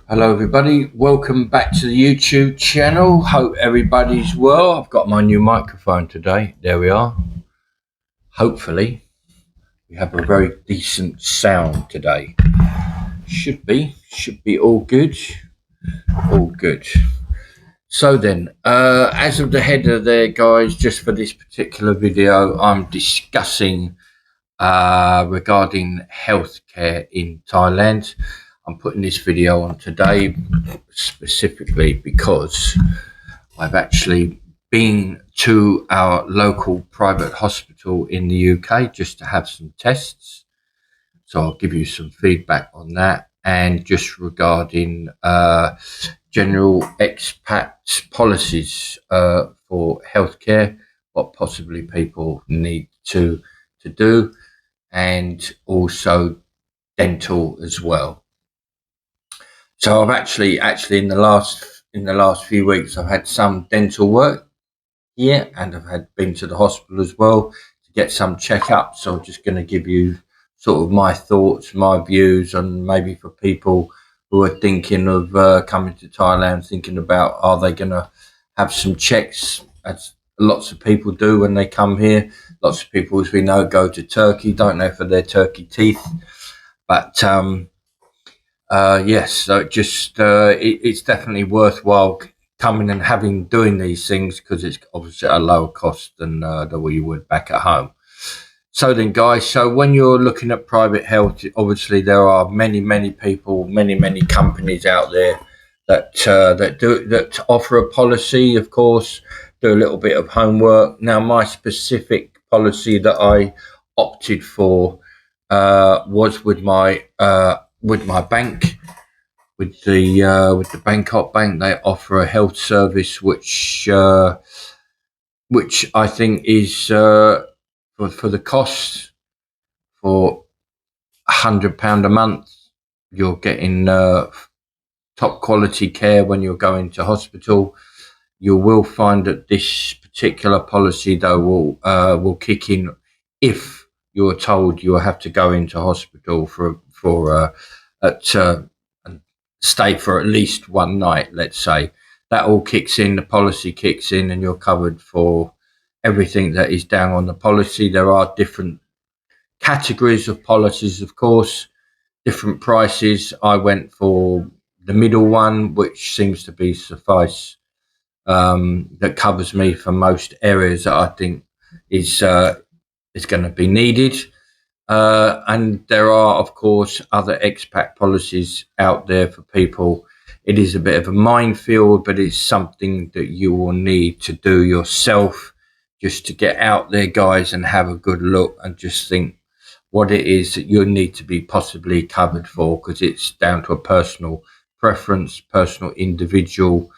Hello everybody, welcome back to the YouTube channel. Hope everybody's well. I've got my new microphone today. There we are. Hopefully we have a very decent sound today. Should be all good. All good. So then, as of the header there guys, just for this particular video, I'm discussing regarding healthcare in Thailand. I'm putting this video on today specifically because I've actually been to our local private hospital in the UK just to have some tests. So I'll give you some feedback on that, and just regarding general expat policies for healthcare, what possibly people need to do, and also dental as well. So I've actually in the last few weeks I've had some dental work here, and I've been to the hospital as well to get some checkups. So I'm just going to give you sort of my thoughts, my views, and maybe for people who are thinking of coming to Thailand, thinking about are they going to have some checks, as lots of people do when they come here. Lots of people, as we know, go to Turkey, don't they, for their turkey teeth. But yes, so it's definitely worthwhile coming and doing these things, because it's obviously at a lower cost than the way you would back at home. So then, guys, so when you're looking at private health, obviously there are many people, many companies out there that offer a policy. Of course, do a little bit of homework. Now, my specific policy that I opted for was with my bank, with the Bangkok Bank. They offer a health service which I think is for the cost, for £100 a month, you're getting top quality care when you're going to hospital. You will find that this particular policy, though, will kick in if you're told you have to go into hospital and stay for at least one night. Let's say that all kicks in, the policy kicks in, and you're covered for everything that is down on the policy. There are different categories of policies, of course, different prices. I went for the middle one, which seems to be suffice, that covers me for most areas that I think is going to be needed. And there are, of course, other expat policies out there for people. It is a bit of a minefield, but it's something that you will need to do yourself, just to get out there, guys, and have a good look and just think what it is that you need to be possibly covered for, because it's down to a personal preference, personal individual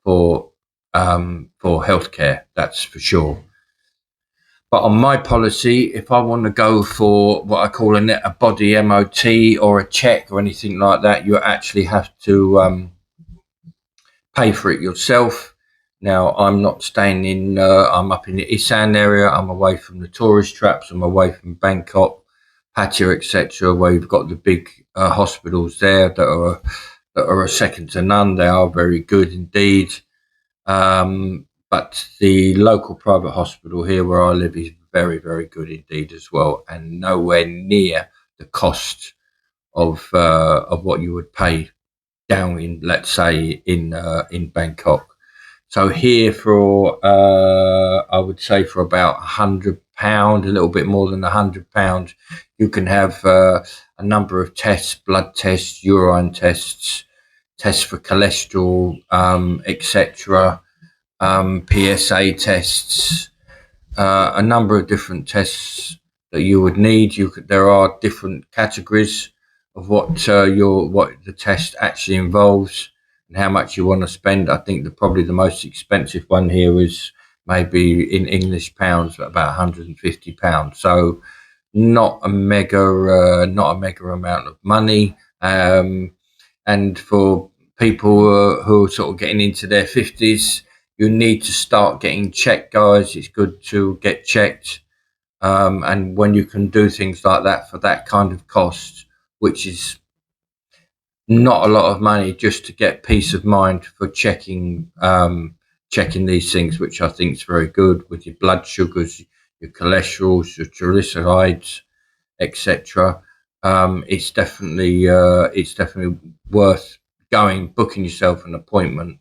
for healthcare, that's for sure. But on my policy, if I want to go for what I call a body MOT or a check or anything like that, you actually have to pay for it yourself. Now, I'm not staying I'm up in the Isan area. I'm away from the tourist traps. I'm away from Bangkok, Pattaya, etc., where you've got the big hospitals there that are a second to none. They are very good indeed. But the local private hospital here where I live is very good indeed as well, and nowhere near the cost of what you would pay down in, let's say, in Bangkok. So here, for I would say for about £100, a little bit more than £100, you can have a number of tests: blood tests, urine tests, tests for cholesterol, etc., PSA tests, a number of different tests that you would need. There are different categories of what the test actually involves and how much you want to spend. I think probably the most expensive one here is maybe in English pounds about £150. So not a mega amount of money. And for people who are sort of getting into their 50s, you need to start getting checked, guys. It's good to get checked. And when you can do things like that for that kind of cost, which is not a lot of money just to get peace of mind for checking these things, which I think is very good with your blood sugars, your cholesterols, your triglycerides, etc. It's definitely worth booking yourself an appointment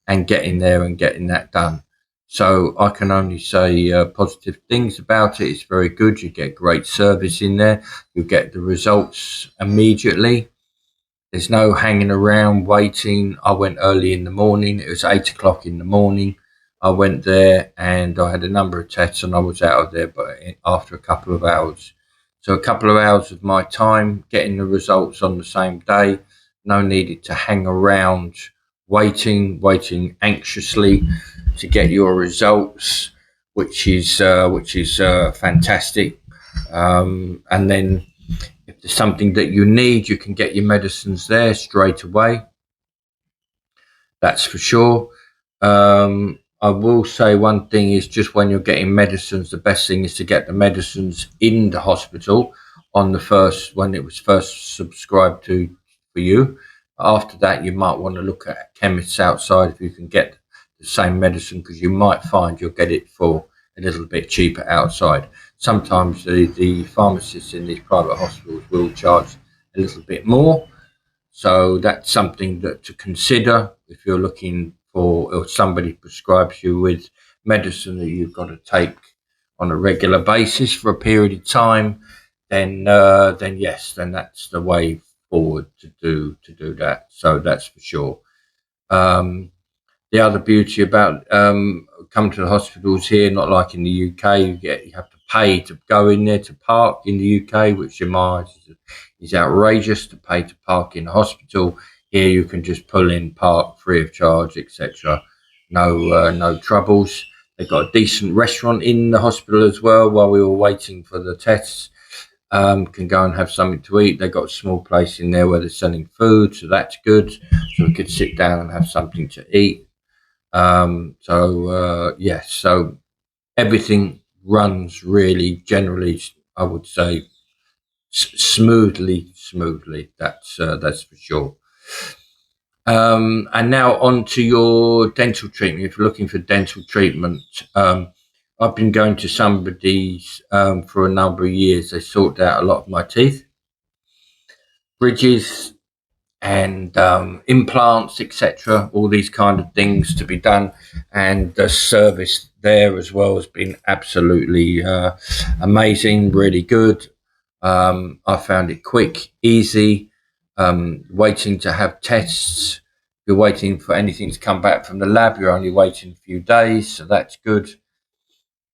and getting there and getting that done. So I can only say positive things about it. It's very good. You get great service in there. You get the results immediately. There's no hanging around waiting. I went early in the morning. It was 8 o'clock in the morning. I went there and I had a number of tests and I was out of there, but after a couple of hours. So a couple of hours of my time getting the results on the same day. No needed to hang around waiting anxiously to get your results, which is fantastic. And then if there's something that you need, you can get your medicines there straight away. That's for sure. I will say one thing is just when you're getting medicines, the best thing is to get the medicines in the hospital when it was first subscribed to for you. After that, you might want to look at chemists outside if you can get the same medicine, because you might find you'll get it for a little bit cheaper outside. Sometimes the pharmacists in these private hospitals will charge a little bit more. So that's something that to consider if you're looking for, or somebody prescribes you with medicine that you've got to take on a regular basis for a period of time. Then yes, then that's the way forward to do that. So that's for sure. Um, the other beauty about coming to the hospitals here, not like in the UK, you have to pay to go in there to park in the UK, which in my eyes is outrageous to pay to park in the hospital. Here you can just pull in, park free of charge, etc. No troubles. They've got a decent restaurant in the hospital as well. While we were waiting for the tests, can go and have something to eat. They've got a small place in there where they're selling food, so that's good. So we could sit down and have something to eat. Yes, so everything runs really generally, I would say, smoothly. That's for sure. And now on to your dental treatment. If you're looking for dental treatment, I've been going to somebody's for a number of years. They sorted out a lot of my teeth, bridges, and implants, etc. All these kind of things to be done, and the service there as well has been absolutely amazing, really good. I found it quick, easy. Waiting to have tests, you're waiting for anything to come back from the lab. You're only waiting a few days, so that's good.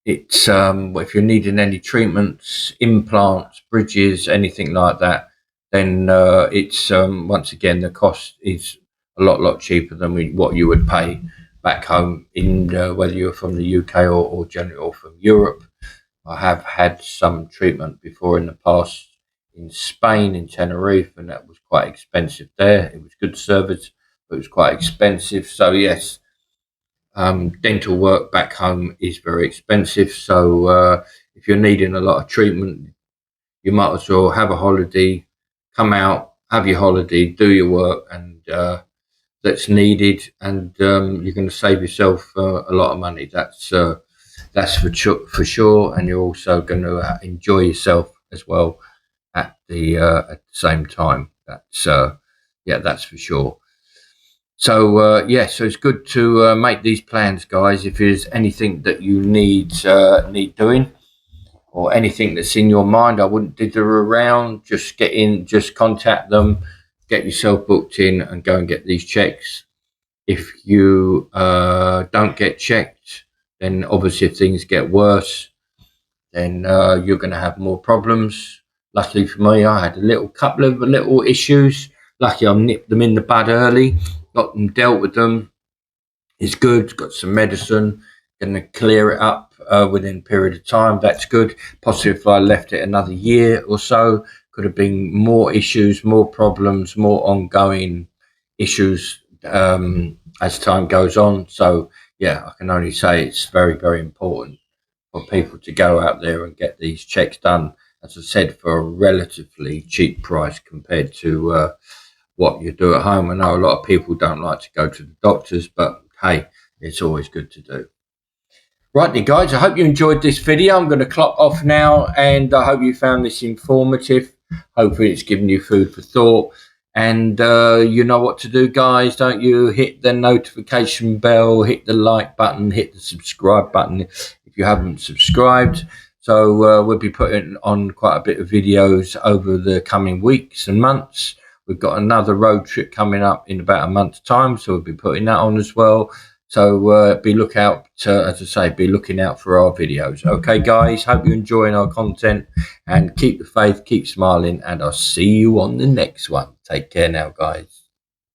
It's if you're needing any treatments, implants, bridges, anything like that, then it's once again the cost is a lot cheaper than what you would pay back home in whether you're from the UK or generally or from Europe. I have had some treatment before in the past in Spain, in Tenerife, and that was quite expensive there. It was good service, but it was quite expensive. So yes, dental work back home is very expensive. So if you're needing a lot of treatment, you might as well have a holiday, come out, have your holiday, do your work, and that's needed, and you're going to save yourself a lot of money. That's for sure, and you're also going to enjoy yourself as well at the same time. That's for sure. So so it's good to make these plans, guys. If there's anything that you need doing, or anything that's in your mind, I wouldn't dither around. Just get in, just contact them, get yourself booked in, and go and get these checks. If you don't get checked, then obviously if things get worse, then you're going to have more problems. Luckily for me, I had a couple of little issues. Lucky I nipped them in the bud early, got them dealt with them. It's good. Got some medicine, going to clear it up within a period of time. That's good. Possibly if I left it another year or so, could have been more issues, more problems, more ongoing issues as time goes on. So yeah, I can only say it's very important for people to go out there and get these checks done, as I said, for a relatively cheap price compared to what you do at home. I know a lot of people don't like to go to the doctors, but hey, it's always good to do. Righty guys, I hope you enjoyed this video. I'm going to clock off now, and I hope you found this informative. Hopefully it's given you food for thought. And you know what to do, guys, don't you? Hit the notification bell, hit the like button, hit the subscribe button if you haven't subscribed. So we'll be putting on quite a bit of videos over the coming weeks and months. We've got another road trip coming up in about a month's time, so we'll be putting that on as well. So be looking out for our videos. Okay, guys, hope you're enjoying our content, and keep the faith, keep smiling, and I'll see you on the next one. Take care now, guys.